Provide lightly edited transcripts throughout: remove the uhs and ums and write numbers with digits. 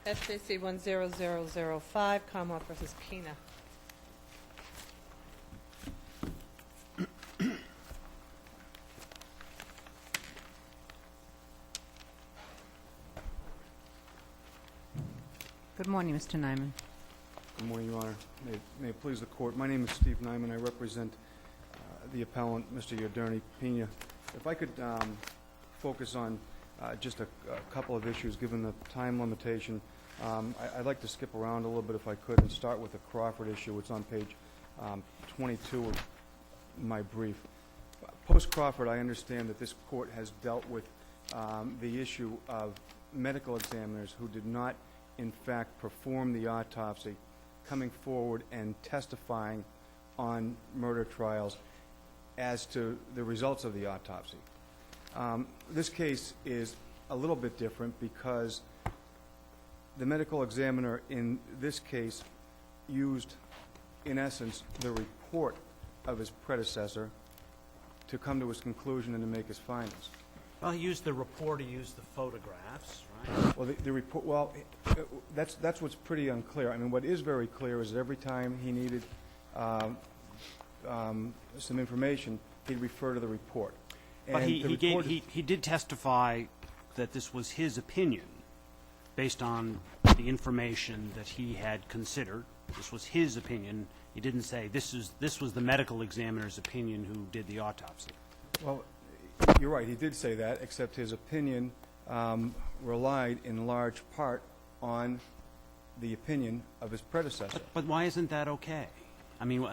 SJC-10005, Commonwealth versus Pena. Good morning, Mr. Nyman. Good morning, Your Honor. May it please the Court. My name is Steve Nyman. I represent the appellant, Mr. Yadurni Pena. If I could focus on just a couple of issues, given the time limitation. I'd like to skip around a little bit, if I could, and start with the Crawford issue. It's on page 22 of my brief. Post-Crawford, I understand that this Court has dealt with the issue of medical examiners who did not, in fact, perform the autopsy, coming forward and testifying on murder trials as to the results of the autopsy. This case is a little bit different because the medical examiner in this case used, in essence, the report of his predecessor to come to his conclusion and to make his findings. Well, he used the report, he used the photographs, right? Well, the report, well, that's what's pretty unclear. I mean, what is very clear is that every time he needed some information, he'd refer to the report. But he did testify that this was his opinion based on the information that he had considered. This was his opinion. He didn't say this was the medical examiner's opinion who did the autopsy. Well, you're right. He did say that, except his opinion relied in large part on the opinion of his predecessor. But why isn't that okay? I mean,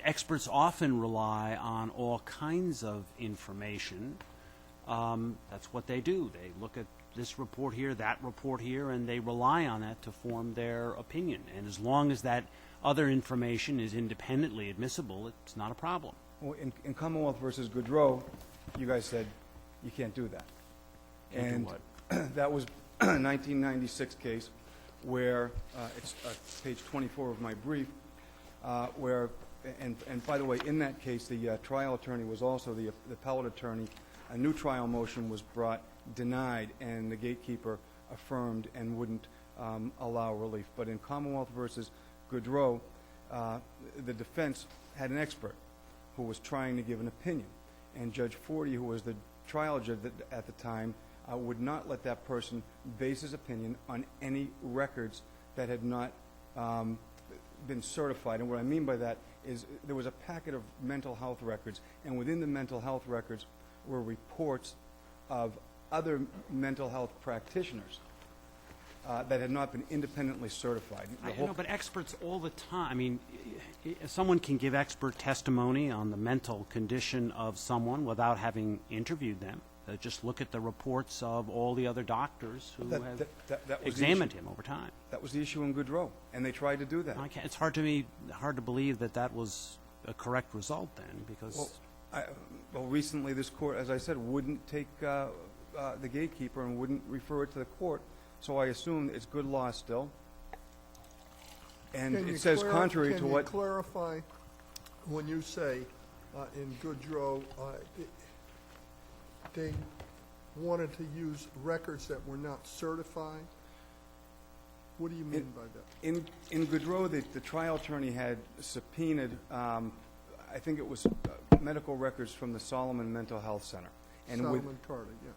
experts often rely on all kinds of information. That's what they do. They look at this report here, that report here, and they rely on that to form their opinion. And as long as that other information is independently admissible, it's not a problem. Well, in Commonwealth versus Goodrow, you guys said you can't do that. Can't do what? That was a 1996 case where, it's page 24 of my brief, where, and by the way, in that case, the trial attorney was also the appellate attorney. A new trial motion was brought, denied, and the gatekeeper affirmed and wouldn't allow relief. But in Commonwealth versus Goodrow, the defense had an expert who was trying to give an opinion. And Judge Forty, who was the trial judge at the time, would not let that person base his opinion on any records that had not been certified. And what I mean by that is there was a packet of mental health records, and within the mental health records were reports of other mental health practitioners that had not been independently certified. I know, but experts all the time, I mean, someone can give expert testimony on the mental condition of someone without having interviewed them. Just look at the reports of all the other doctors who have examined him over time. That was the issue in Goodrow, and they tried to do that. It's hard to believe that that was a correct result then, because... Well, recently this court, as I said, wouldn't take the gatekeeper and wouldn't refer it to the court, so I assume it's good law still. And it says contrary to what... Can you clarify when you say in Goodrow they wanted to use records that were not certified? What do you mean by that? In Goodrow, the trial attorney had subpoenaed, I think it was medical records from the Solomon Mental Health Center. And Solomon Carter, yeah.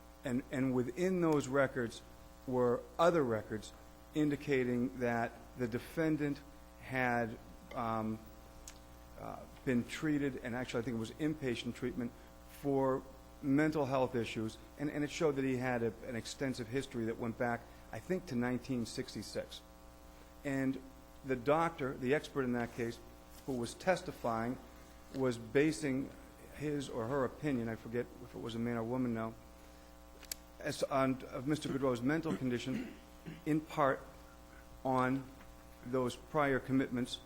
And within those records were other records indicating that the defendant had been treated, and actually I think it was inpatient treatment, for mental health issues, and it showed that he had an extensive history that went back, I think, to 1966. And the doctor, the expert in that case, who was testifying, was basing his or her opinion, I forget if it was a man or woman now, of Mr. Goodrow's mental condition, in part on those prior commitments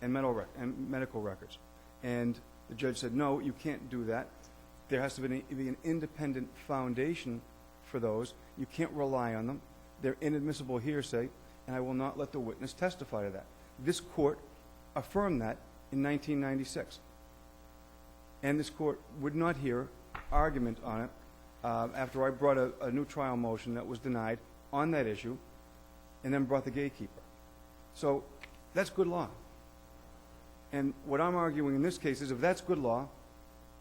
and medical records. And the judge said, no, you can't do that. There has to be an independent foundation for those. You can't rely on them. They're inadmissible hearsay, and I will not let the witness testify to that. This court affirmed that in 1996. And this court would not hear argument on it after I brought a new trial motion that was denied on that issue. and then brought the gatekeeper. So that's good law. And what I'm arguing in this case is if that's good law,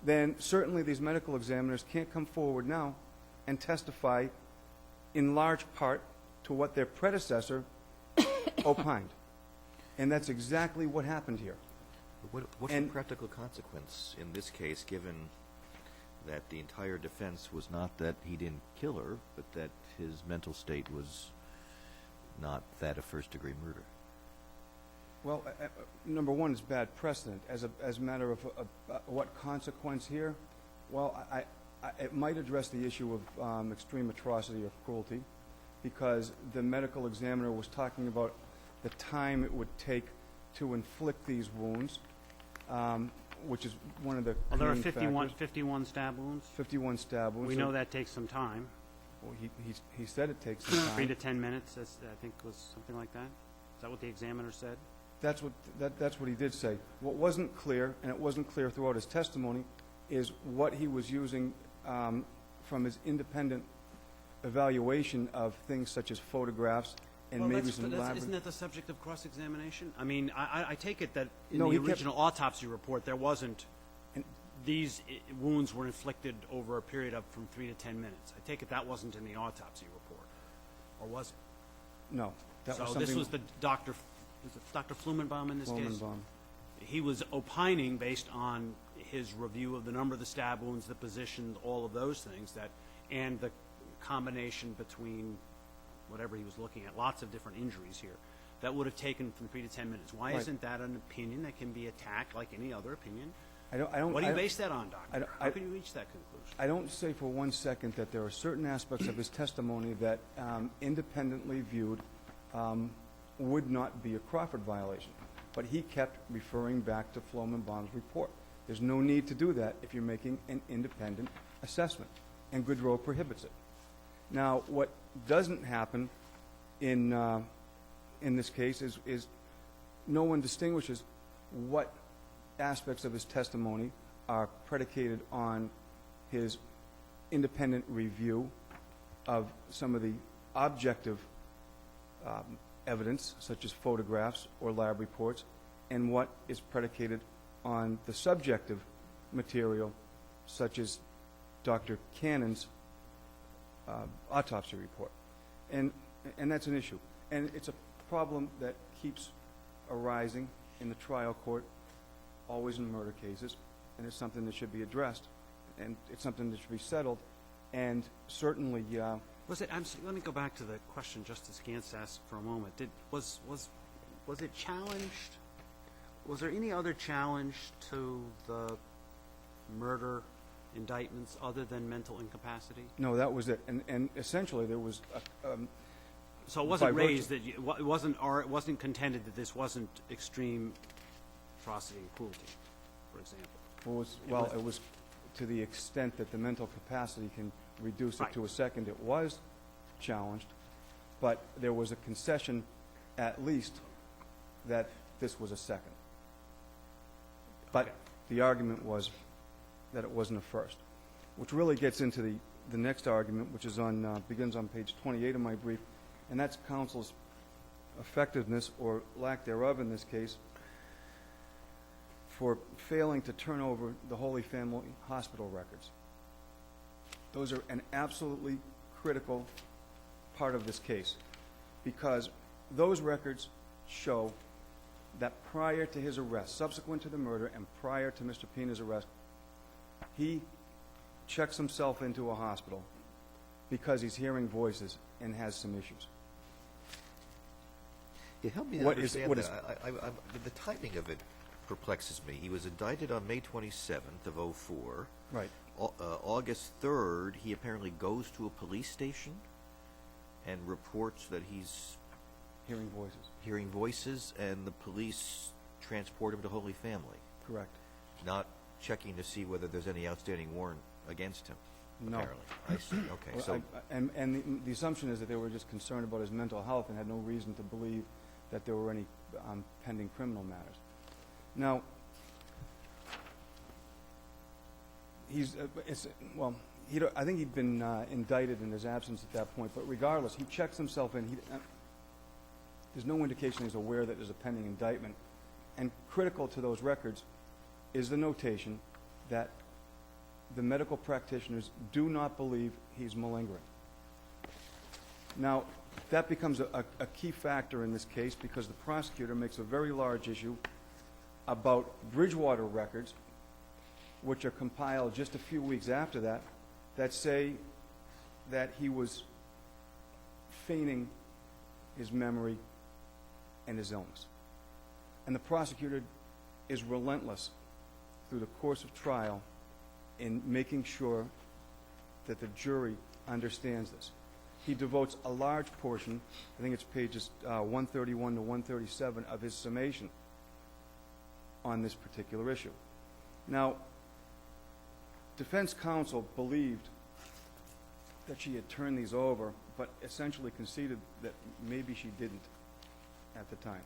then certainly these medical examiners can't come forward now and testify in large part to what their predecessor opined. And that's exactly what happened here. What's the practical consequence in this case, given that the entire defense was not that he didn't kill her, but that his mental state was not that of first-degree murder? Well, number one is bad precedent. As a matter of what consequence here, well, it might address the issue of extreme atrocity or cruelty, because the medical examiner was talking about the time it would take to inflict these wounds, which is one of the Well, there are main 51 stab wounds. 51 stab wounds. We know that takes some time. Well, he said it takes some time. 3 to 10 minutes, I think was something like that. Is that what the examiner said? That's what he did say. What wasn't clear, and it wasn't clear throughout his testimony, is what he was using from his independent evaluation of things such as photographs and Well, maybe some isn't that the subject of cross-examination? I mean, I take it that in No, the he kept- original autopsy report, there wasn't, And- these wounds were inflicted over a period of from 3 to 10 minutes. I take it that wasn't in the autopsy report, or was it? No, that was So something. this was the Dr. Was it Dr. Flumenbaum in this case? Blumenbaum. He was opining based on his review of the number of the stab wounds, the position, all of those things, and the combination between whatever he was looking at, lots of different injuries here, that would have taken from 3 to 10 minutes. Why Right. isn't that an opinion that can be attacked like any other opinion? I don't. What do you I- base that on, Doctor? I- How can you reach that conclusion? I don't say for one second that there are certain aspects of his testimony that, independently viewed, would not be a Crawford violation. But he kept referring back to Flomenbaum's report. There's no need to do that if you're making an independent assessment, and Goodrow prohibits it. Now, what doesn't happen in this case is no one distinguishes what aspects of his testimony are predicated on his independent review of some of the objective evidence, such as photographs or lab reports, and what is predicated on the subjective material, such as Dr. Cannon's autopsy report. And that's an issue. And it's a problem that keeps arising in the trial court, always in murder cases, and it's something that should be addressed, and it's something that should be settled, and certainly, Let me go back to the question Justice Gantz asked for a moment. Was it challenged? Was there any other challenge to the murder indictments other than mental incapacity? no, that was it. And essentially, there was So it wasn't By virtue- raised that it wasn't contended that this wasn't extreme atrocity and cruelty, for example. it was to the extent that the mental capacity can reduce it Right. to a second. It was challenged, but there was a concession, at least, that this was a second. But Okay. the argument was that it wasn't a first, which really gets into the next argument, which is begins on page 28 of my brief, and that's counsel's effectiveness or lack thereof in this case for failing to turn over the Holy Family Hospital records. Those are an absolutely critical part of this case, because those records show that prior to his arrest, subsequent to the murder and prior to Mr. Pena's arrest, he checks himself into a hospital because he's hearing voices and has some issues. Yeah, help me What is- understand what is- that. The timing of it perplexes me. He was indicted on May 27th of '04. Right. August 3rd, he apparently goes to a police station and reports that he's Hearing voices. hearing voices, and the police transport him to Holy Family, Correct. not checking to see whether there's any outstanding warrant against him. No. Apparently, I see. Okay, Well, so and the assumption is that they were just concerned about his mental health and had no reason to believe that there were any pending criminal matters. Now, I think he'd been indicted in his absence at that point, but regardless, he checks himself in. There's no indication he's aware that there's a pending indictment. And critical to those records is the notation that the medical practitioners do not believe he's malingering. Now, that becomes a key factor in this case because the prosecutor makes a very large issue about Bridgewater records, which are compiled just a few weeks after that, that say that he was feigning his memory and his illness. And the prosecutor is relentless through the course of trial in making sure that the jury understands this. He devotes a large portion, I think it's pages 131 to 137 of his summation on this particular issue. Now, defense counsel believed that she had turned these over, but essentially conceded that maybe she didn't at the time.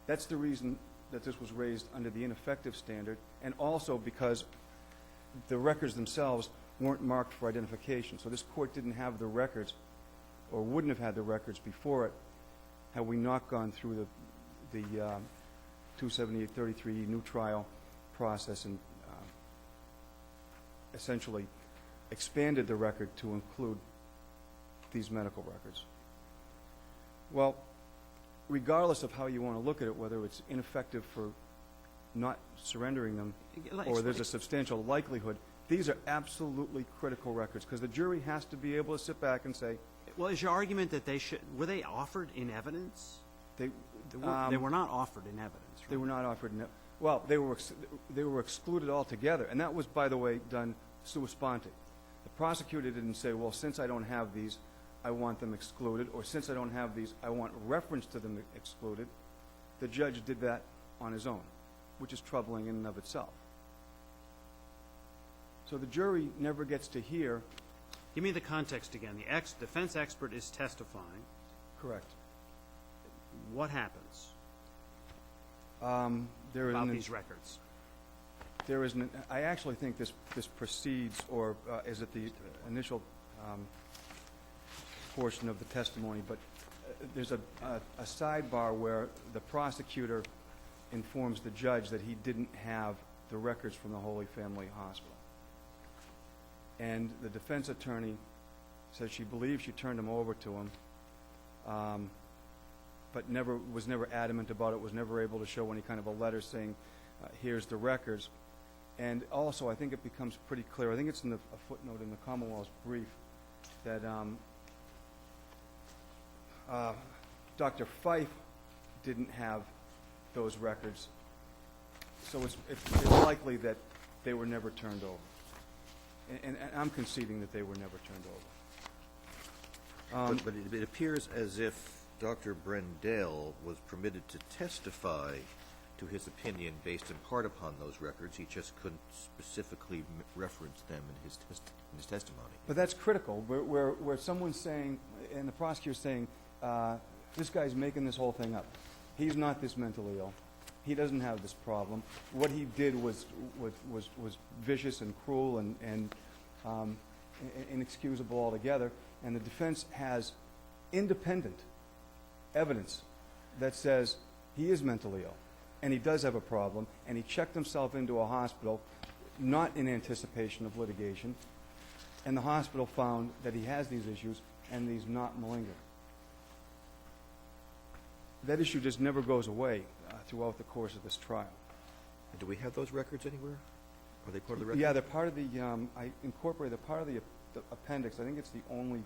That's the reason that this was raised under the ineffective standard, and also because the records themselves weren't marked for identification. So this court didn't have the records, or wouldn't have had the records before it, had we not gone through the 278-33 new trial process and essentially expanded the record to include these medical records. Well, regardless of how you want to look at it, whether it's ineffective for not surrendering them or there's a substantial likelihood, these are absolutely critical records because the jury has to be able to sit back and say, Well, is your argument that were they offered in evidence? they They were not offered in evidence, right? They were not offered. Well, they were excluded altogether, and that was, by the way, done sua sponte. The prosecutor didn't say, "Well, since I don't have these, I want them excluded," or "Since I don't have these, I want reference to them excluded." The judge did that on his own, which is troubling in and of itself. So the jury never gets to hear. Give me the context again. The defense expert is testifying. Correct. What happens There is about an- these records? There is an, I actually think this precedes, or is it the initial portion of the testimony, but there's a sidebar where the prosecutor informs the judge that he didn't have the records from the Holy Family Hospital. And the defense attorney says she believes she turned them over to him, but was never adamant about it, was never able to show any kind of a letter saying, here's the records. And also, I think it becomes pretty clear, I think it's in a footnote in the Commonwealth's brief, that Dr. Fife didn't have those records. So it's likely that they were never turned over. And I'm conceding that they were never turned over. But it appears as if Dr. Brendel was permitted to testify to his opinion based in part upon those records. He just couldn't specifically reference them in his testimony. But that's critical, where someone's saying, and the prosecutor's saying, this guy's making this whole thing up. He's not this mentally ill. He doesn't have this problem. What he did was vicious and cruel and inexcusable altogether. And the defense has independent evidence that says he is mentally ill, and he does have a problem, and he checked himself into a hospital, not in anticipation of litigation, and the hospital found that he has these issues, and he's not malingering. That issue just never goes away throughout the course of this trial. And do we have those records anywhere? Are they part of the record? Yeah, they're part of the, I incorporated, they're part of the appendix. I think it's the only.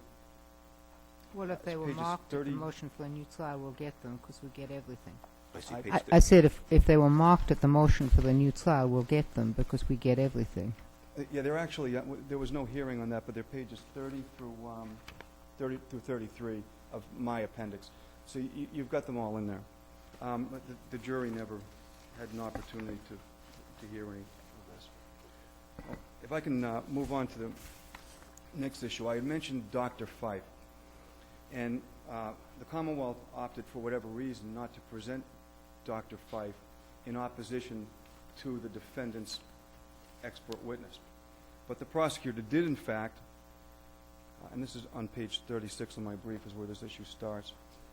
Well, if they were Pages marked at the 30 motion for a new trial, we'll get them, because we get everything. I see I- page I said if they were marked at the motion for the new trial, we'll get them, because we get everything. Yeah, they're actually, there was no hearing on that, but they're pages 30 through 33 of my appendix. So you've got them all in there. But the jury never had an opportunity to hear any of this. If I can move on to the next issue. I had mentioned Dr. Fife. And the Commonwealth opted, for whatever reason, not to present Dr. Fife in opposition to the defendant's expert witness. But the prosecutor did, in fact, and this is on page 36 of my brief is where this issue starts,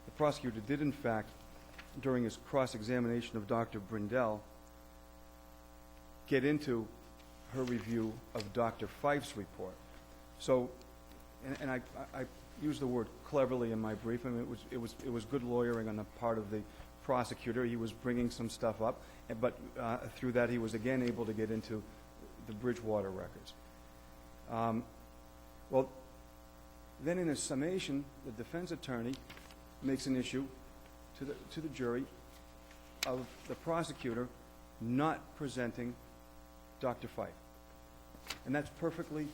the prosecutor did, in fact, during his cross-examination of Dr. Brindell, get into her review of Dr. Fife's report. So, and I used the word cleverly in my brief. I mean, it was good lawyering on the part of the prosecutor. He was bringing some stuff up, but through that he was again able to get into the Bridgewater records. Well, then in his summation, the defense attorney makes an issue to the jury of the prosecutor not presenting Dr. Fife. And that's perfectly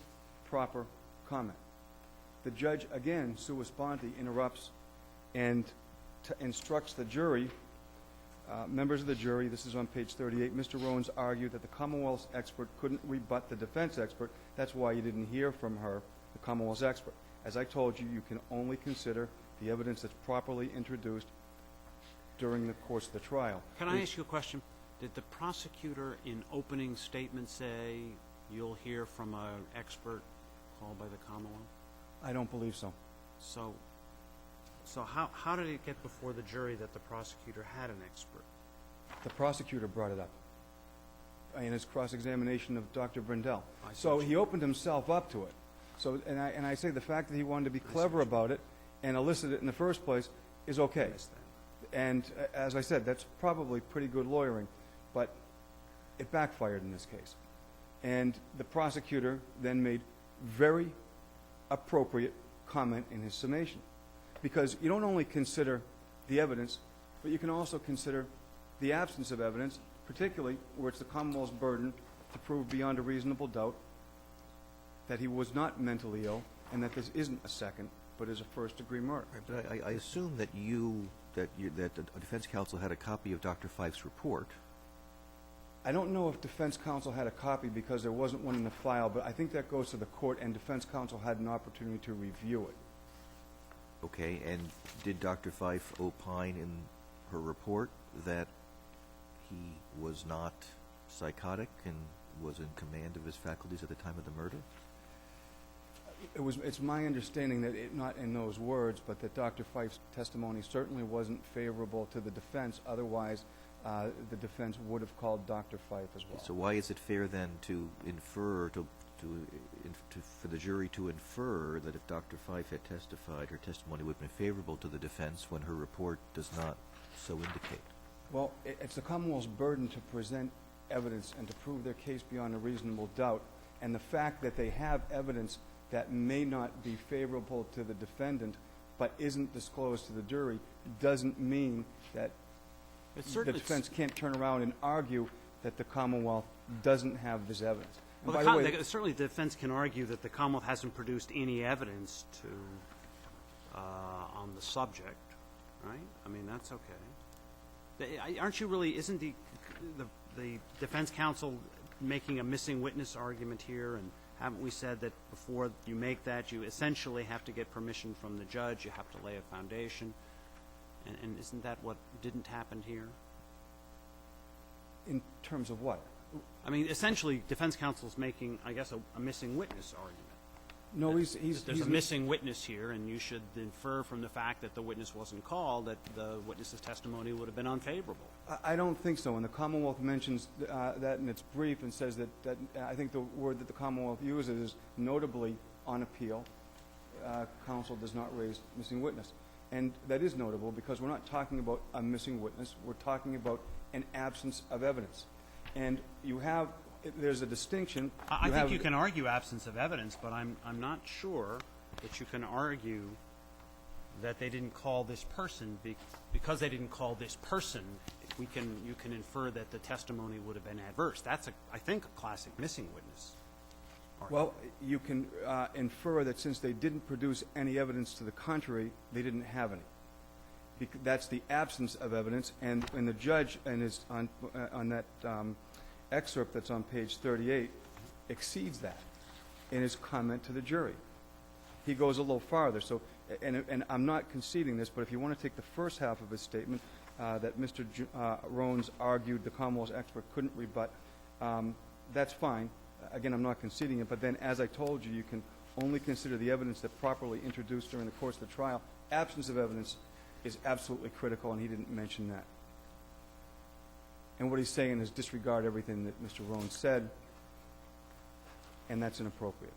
proper comment. The judge, again, sua sponte, interrupts and instructs the jury, members of the jury, this is on page 38, Mr. Rones argued that the Commonwealth's expert couldn't rebut the defense expert. That's why you didn't hear from her, the Commonwealth's expert. As I told you, you can only consider the evidence that's properly introduced during the course of the trial. Can I ask you a question? Did the prosecutor in opening statement say you'll hear from an expert called by the Commonwealth? I don't believe so. So how did it get before the jury that the prosecutor had an expert? The prosecutor brought it up in his cross-examination of Dr. Brindell. I see So what you he opened himself up to it. So, and I say the fact that he wanted to be clever about it and elicit it in the first place is okay. missed that. And as I said, that's probably pretty good lawyering, but it backfired in this case. And the prosecutor then made very appropriate comment in his summation. Because you don't only consider the evidence, but you can also consider the absence of evidence, particularly where it's the Commonwealth's burden to prove beyond a reasonable doubt that he was not mentally ill and that this isn't a second, but is a first-degree murder. But I assume that that the defense counsel had a copy of Dr. Fife's report. I don't know if defense counsel had a copy because there wasn't one in the file, but I think that goes to the court, and defense counsel had an opportunity to review it. Okay, and did Dr. Fife opine in her report that he was not psychotic and was in command of his faculties at the time of the murder? It's my understanding that not in those words, but that Dr. Fife's testimony certainly wasn't favorable to the defense. Otherwise, the defense would have called Dr. Fife as well. So why is it fair then to infer, for the jury to infer that if Dr. Fife had testified, her testimony would have been favorable to the defense when her report does not so indicate? Well, it's the Commonwealth's burden to present evidence and to prove their case beyond a reasonable doubt. And the fact that they have evidence that may not be favorable to the defendant but isn't disclosed to the jury doesn't mean that the defense can't turn around and argue that the Commonwealth doesn't have this evidence. And Well, by the way, certainly the defense can argue that the Commonwealth hasn't produced any evidence on the subject, right? I mean, that's okay. Aren't you really, isn't the defense counsel making a missing witness argument here? And haven't we said that before you make that, you essentially have to get permission from the judge, you have to lay a foundation? And isn't that what didn't happen here? in terms of what? I mean, essentially, defense counsel is making, I guess, a missing witness argument. No, There's a missing witness here, and you should infer from the fact that the witness wasn't called that the witness's testimony would have been unfavorable. I don't think so. And the Commonwealth mentions that in its brief and says that I think the word that the Commonwealth uses is notably on appeal. Counsel does not raise missing witness. And that is notable because we're not talking about a missing witness. We're talking about an absence of evidence. And you have, there's a distinction. I think you can argue absence of evidence, but I'm not sure that you can argue that they didn't call this person because they didn't call this person. You can infer that the testimony would have been adverse. That's I think a classic missing witness argument. Well, you can infer that since they didn't produce any evidence to the contrary, they didn't have any. That's the absence of evidence, and the judge on that excerpt that's on page 38 exceeds that in his comment to the jury. He goes a little farther. So, and I'm not conceding this, but if you want to take the first half of his statement that Mr. Rones argued the Commonwealth's expert couldn't rebut, that's fine. Again, I'm not conceding it, but then, as I told you, you can only consider the evidence that properly introduced during the course of the trial. Absence of evidence is absolutely critical, and he didn't mention that. And what he's saying is disregard everything that Mr. Rohn said, and that's inappropriate.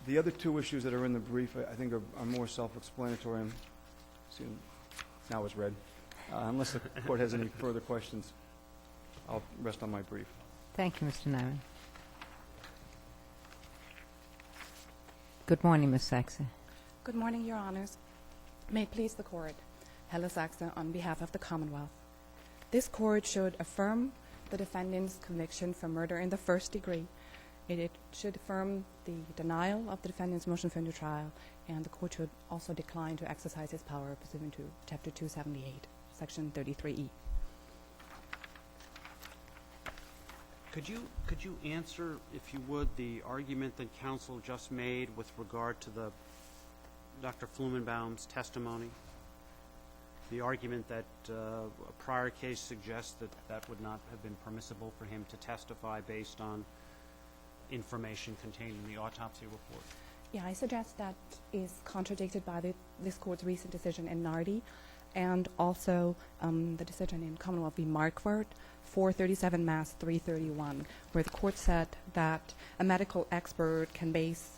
The other two issues that are in the brief, I think, are more self-explanatory. Now it's read. Unless the court has any further questions, I'll rest on my brief. Thank you, Mr. Nyman. Good morning, Ms. Saxe. Good morning, Your Honors. May it please the Court, Hella Saxe on behalf of the Commonwealth. This Court should affirm the defendant's conviction for murder in the first degree. It should affirm the denial of the defendant's motion for a new trial, and the Court should also decline to exercise its power pursuant to Chapter 278, Section 33E. Could you answer, if you would, the argument that counsel just made with regard to the Dr. Flumenbaum's testimony? The argument that a prior case suggests that that would not have been permissible for him to testify based on information contained in the autopsy report. Yeah, I suggest that is contradicted by this Court's recent decision in Nardi, and also the decision in Commonwealth v. Markford, 437 Mass 331, where the Court said that a medical expert can base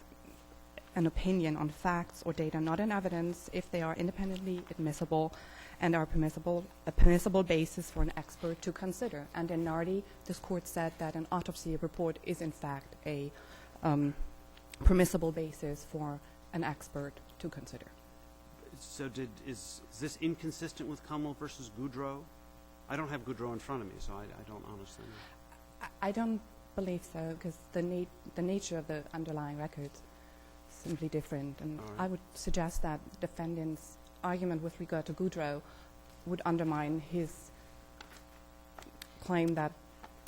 an opinion on facts or data, not on evidence, if they are independently admissible and are a permissible basis for an expert to consider. And in Nardi, this Court said that an autopsy report is in fact a permissible basis for an expert to consider. So is this inconsistent with Commonwealth versus Goudreau? I don't have Goudreau in front of me, so I don't honestly know. I don't believe so, because the nature of the underlying records is simply different. And All right. I would suggest that the defendant's argument with regard to Goudreau would undermine his claim that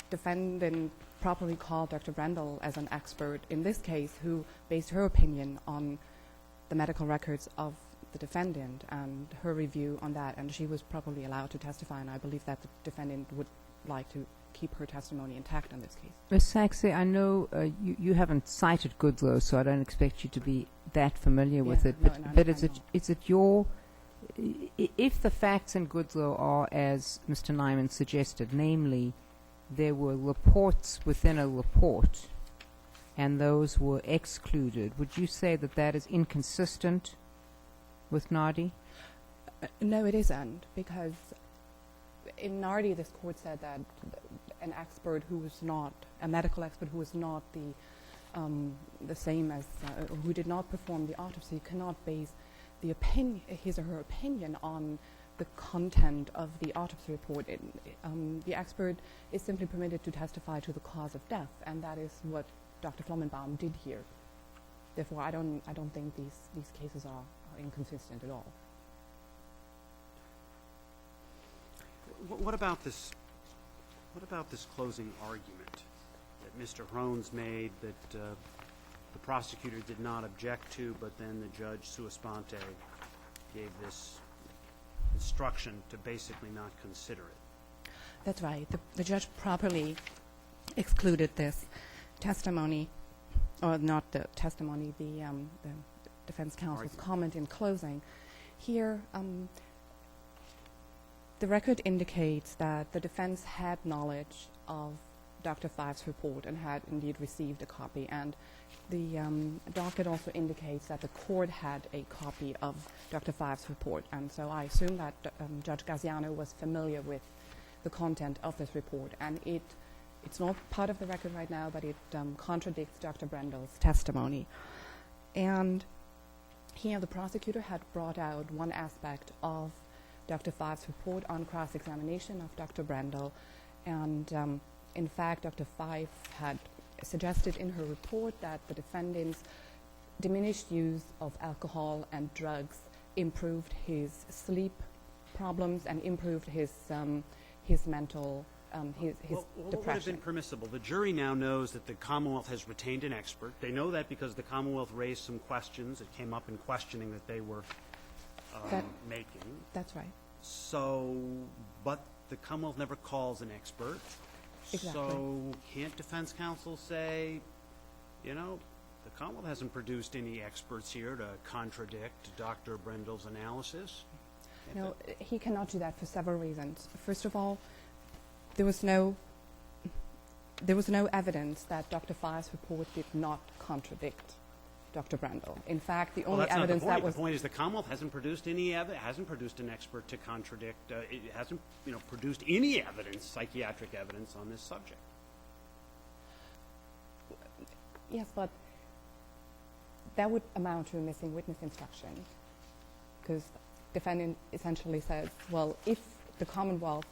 defendant properly called Dr. Brendel as an expert in this case, who based her opinion on the medical records of the defendant and her review on that, and she was properly allowed to testify, and I believe that the defendant would like to keep her testimony intact in this case. Ms. Saxe, I know you haven't cited Goodlow, so I don't expect you to be that familiar with it, but is it your... If the facts in Goodlow are as Mr. Nyman suggested, namely, there were reports within a report, and those were excluded, would you say that that is inconsistent with Nardi? No, it isn't, because in Nardi, this Court said that an expert who was not, a medical expert who was not the same as, who did not perform the autopsy, cannot base the opinion, his or her opinion on the content of the autopsy report. The expert is simply permitted to testify to the cause of death, and that is what Dr. Flumenbaum did here. Therefore, I don't think these cases are inconsistent at all. What about this closing argument that Mr. Hrones made that the prosecutor did not object to, but then the judge, sua sponte, gave this instruction to basically not consider it? That's right. The judge properly excluded this testimony, or not the testimony, the defense counsel's comment in closing. Here, the record indicates that the defense had knowledge of Dr. Five's report and had indeed received a copy, and the docket also indicates that the court had a copy of Dr. Five's report, and so I assume that Judge Gaziano was familiar with the content of this report, and it's not part of the record right now, but it contradicts Dr. Brendel's testimony. And here the prosecutor had brought out one aspect of Dr. Five's report on cross-examination of Dr. Brendel, and in fact, Dr. Five had suggested in her report that the defendant's diminished use of alcohol and drugs improved his sleep problems and improved his mental, his What would have depression. been permissible? The jury now knows that the Commonwealth has retained an expert. They know that because the Commonwealth raised some questions. It came up in questioning that they were making. That's right. So, but the Commonwealth never calls an expert. Exactly. So can't defense counsel say, you know, The Commonwealth hasn't produced any experts here to contradict Dr. Brendel's analysis. No, he cannot do that for several reasons. First of all, there was no evidence that Dr. Five's report did not contradict Dr. Brendel. In fact, the only evidence that was... The point is the Commonwealth hasn't produced hasn't produced an expert to contradict, it hasn't, produced any evidence, psychiatric evidence on this subject. Yes, but that would amount to a missing witness instruction, because defendant essentially says, well, if the Commonwealth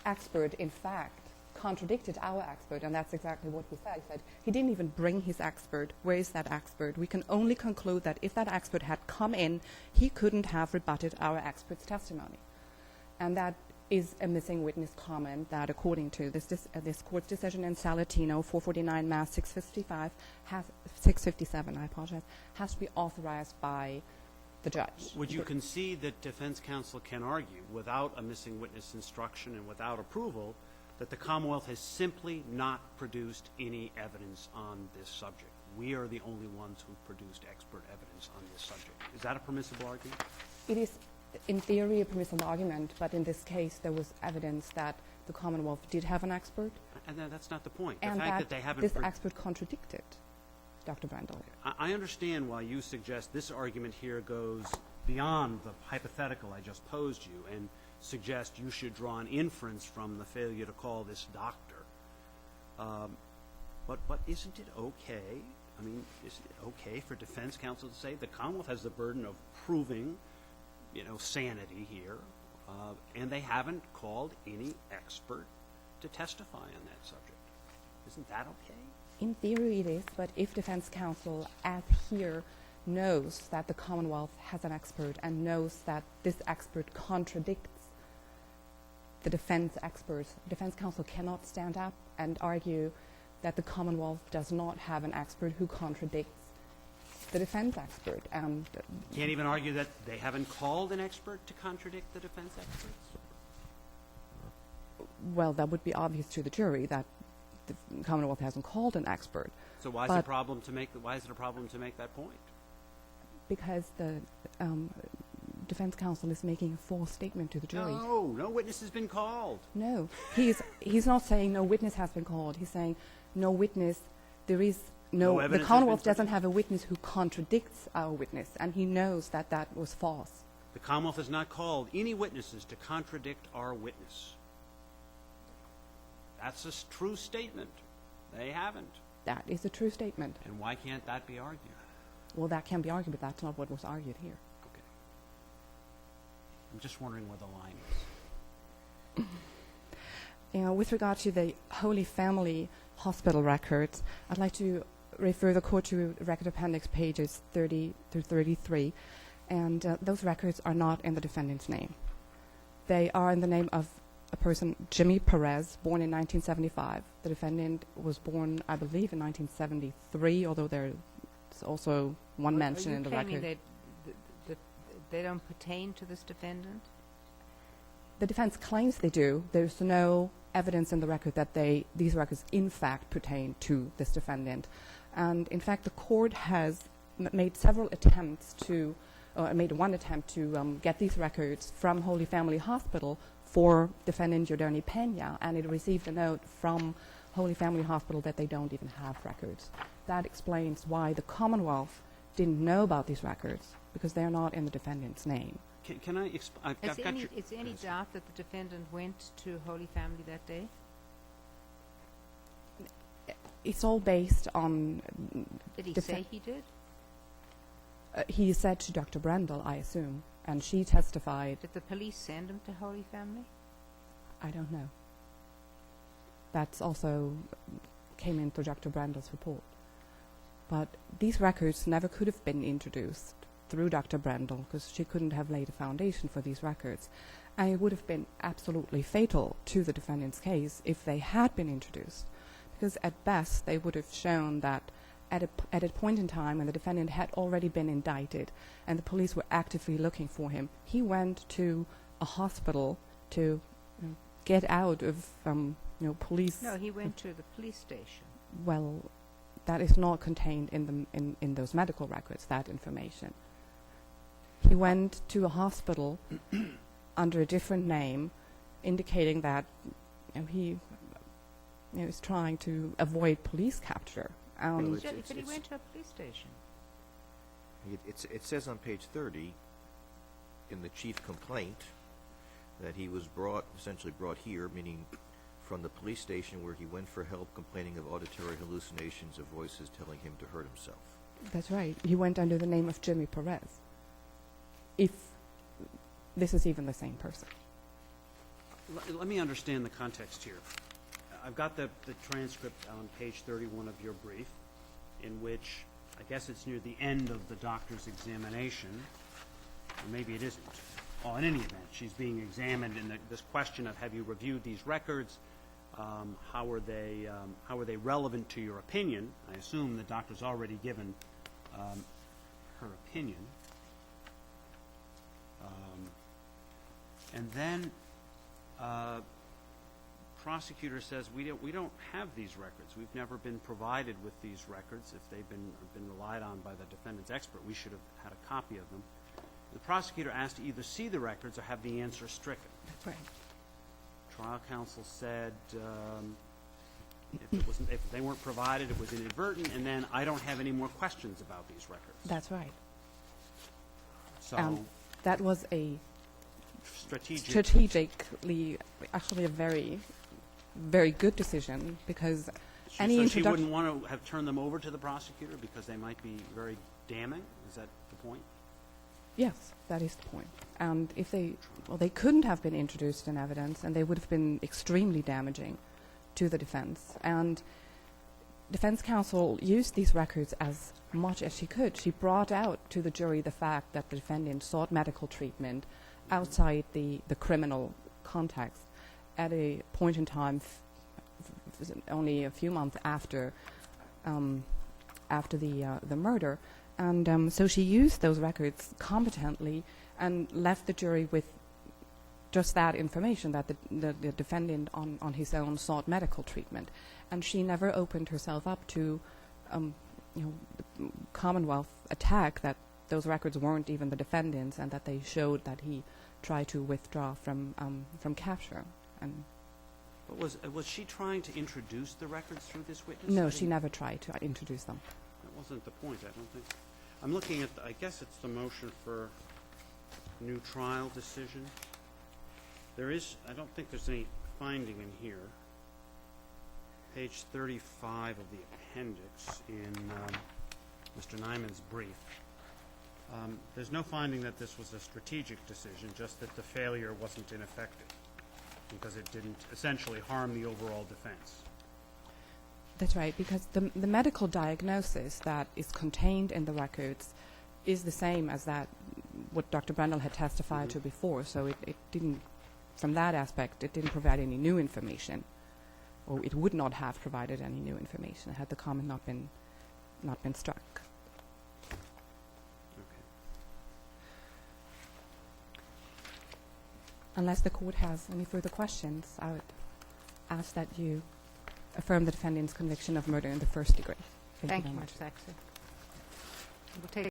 expert, in fact, contradicted our expert, and that's exactly what he said. He said he didn't even bring his expert. Where is that expert? We can only conclude that if that expert had come in, he couldn't have rebutted our expert's testimony. And that is a missing witness comment that, according to this court's decision in Salatino, 449 Mass 657, has to be authorized by the judge. Would you concede that defense counsel can argue, without a missing witness instruction and without approval, that the Commonwealth has simply not produced any evidence on this subject? We are the only ones who've produced expert evidence on this subject. Is that a permissible argument? It is, in theory, a permissible argument, but in this case, there was evidence that the Commonwealth did have an expert. And that's not the point. And the fact that they haven't this expert contradicted Dr. Brendel. I understand why you suggest this argument here goes beyond the hypothetical I just posed you and suggest you should draw an inference from the failure to call this doctor. But isn't it okay? I mean, is it okay for defense counsel to say the Commonwealth has the burden of proving, sanity here, and they haven't called any expert to testify on that subject? Isn't that okay? In theory it is, but if defense counsel, as here, knows that the Commonwealth has an expert and knows that this expert contradicts the defense experts, defense counsel cannot stand up and argue that the Commonwealth does not have an expert who contradicts the defense expert. Can't even argue that they haven't called an expert to contradict the defense experts? Well, that would be obvious to the jury that the Commonwealth hasn't called an expert. So why is it a problem to make that point? Because the defense counsel is making a false statement to the jury. No witness has been called. No, he's not saying no witness has been called. He's saying no witness. There is no. The Commonwealth doesn't have a witness who contradicts our witness, and he knows that that was false. The Commonwealth has not called any witnesses to contradict our witness. That's a true statement. They haven't. That is a true statement. And why can't that be argued? Well, that can be argued, but that's not what was argued here. Okay. I'm just wondering where the line is. With regard to the Holy Family Hospital records, I'd like to refer the court to Record Appendix pages 30 through 33, and those records are not in the defendant's name. They are in the name of a person, Jimmy Perez, born in 1975. The defendant was born, I believe, in 1973, although there's also one mention in the record. Are you claiming that they don't pertain to this defendant? The defense claims they do. There's no evidence in the record that these records in fact pertain to this defendant. And in fact, the court has made several attempts to, made one attempt to get these records from Holy Family Hospital for defendant Yoderney Pena, and it received a note from Holy Family Hospital that they don't even have records. That explains why the Commonwealth didn't know about these records, because they're not in the defendant's name. Can I explain? Is there any doubt that the defendant went to Holy Family that day? It's all based on... Did he say he did? He said to Dr. Brendel, I assume, and she testified. Did the police send him to Holy Family? I don't know. That's also came in through Dr. Brendel's report. But these records never could have been introduced through Dr. Brendel, because she couldn't have laid a foundation for these records. And it would have been absolutely fatal to the defendant's case if they had been introduced, because at best they would have shown that at a point in time when the defendant had already been indicted and the police were actively looking for him, he went to a hospital to get out of police. No, he went to the police station. Well, that is not contained in those medical records, that information. He went to a hospital under a different name, indicating that he is trying to avoid police capture. Well, But it's- he went to a police station. It says on page 30, in the chief complaint, that he was essentially brought here, meaning from the police station where he went for help complaining of auditory hallucinations of voices telling him to hurt himself. That's right. He went under the name of Jimmy Perez. If this is even the same person. Let me understand the context here. I've got the transcript on page 31 of your brief, in which I guess it's near the end of the doctor's examination, or maybe it isn't. Oh, in any event, she's being examined, and this question of, have you reviewed these records? How are they relevant to your opinion? I assume the doctor's already given her opinion. And then prosecutor says, we don't have these records. We've never been provided with these records. If they've been relied on by the defendant's expert, we should have had a copy of them. The prosecutor asked to either see the records or have the answer stricken. That's right. Trial counsel said if they weren't provided, it was inadvertent, and then I don't have any more questions about these records. That's right. So That was a strategically, actually a very, very good decision, because any so she introduction. wouldn't want to have turned them over to the prosecutor because they might be very damning? Is that the point? Yes, that is the point. And if they couldn't have been introduced in evidence, and they would have been extremely damaging to the defense. And defense counsel used these records as much as she could. She brought out to the jury the fact that the defendant sought medical treatment outside the criminal context at a point in time only a few months after the murder. And so she used those records competently and left the jury with just that information, that the defendant on his own sought medical treatment. And she never opened herself up to the Commonwealth attack that those records weren't even the defendant's, and that they showed that he tried to withdraw from capture. And But was she trying to introduce the records through this witness? no, she never tried to introduce them. That wasn't the point, I don't think. I'm looking at, I guess it's the motion for new trial decision. I don't think there's any finding in here. Page 35 of the appendix in Mr. Nyman's brief. There's no finding that this was a strategic decision, just that the failure wasn't ineffective because it didn't essentially harm the overall defense. That's right, because the medical diagnosis that is contained in the records is the same as that what Dr. Brendel had testified to before. So it didn't, from that aspect, it didn't provide any new information, or it would not have provided any new information had the comment not been struck. Okay. Unless the court has any further questions, I would ask that you affirm the defendant's conviction of murder in the first degree. Thank very you, much. Ms. Saxon. We'll take